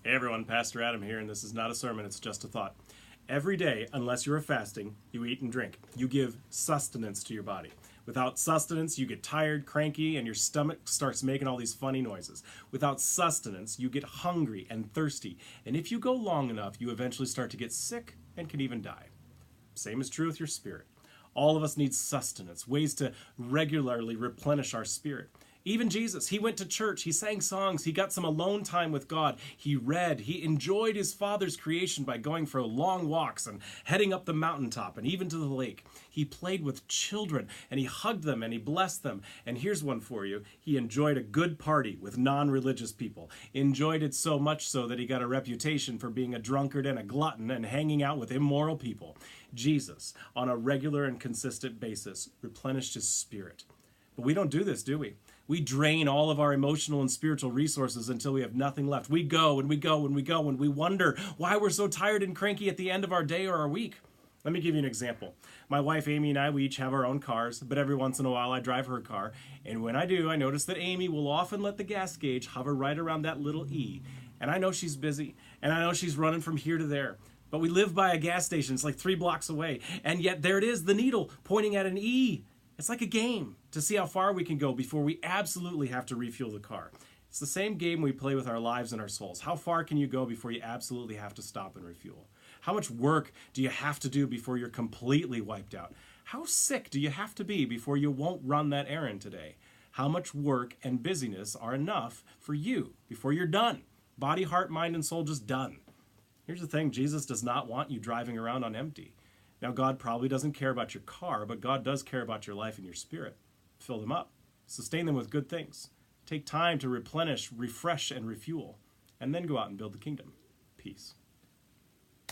Hey everyone, Pastor Adam here, and this is not a sermon, it's just a thought. Every day, unless you are fasting, you eat and drink. You give sustenance to your body. Without sustenance, you get tired, cranky, and your stomach starts making all these funny noises. Without sustenance, you get hungry and thirsty. And if you go long enough, you eventually start to get sick and can even die. Same is true with your spirit. All of us need sustenance, ways to regularly replenish our spirit. Even Jesus, he went to church, he sang songs, he got some alone time with God, he read, he enjoyed his Father's creation by going for long walks and heading up the mountaintop and even to the lake. He played with children and he hugged them and he blessed them. And here's one for you. He enjoyed a good party with non-religious people. Enjoyed it so much so that he got a reputation for being a drunkard and a glutton and hanging out with immoral people. Jesus, on a regular and consistent basis, replenished his spirit. But we don't do this, do we? We drain all of our emotional and spiritual resources until we have nothing left. We go and we go and we go and we wonder why we're so tired and cranky at the end of our day or our week. Let me give you an example. My wife Amy and I, we each have our own cars, but every once in a while I drive her car. And when I do, I notice that Amy will often let the gas gauge hover right around that little E. And I know she's busy, and I know she's running from here to there. But we live by a gas station, it's like 3 blocks away. And yet there it is, the needle pointing at an E. It's like a game to see how far we can go before we absolutely have to refuel the car. It's the same game we play with our lives and our souls. How far can you go before you absolutely have to stop and refuel? How much work do you have to do before you're completely wiped out? How sick do you have to be before you won't run that errand today? How much work and busyness are enough for you before you're done? Body, heart, mind, and soul just done. Here's the thing, Jesus does not want you driving around on empty. Now, God probably doesn't care about your car, but God does care about your life and your spirit. Fill them up. Sustain them with good things. Take time to replenish, refresh, and refuel. And then go out and build the kingdom. Peace.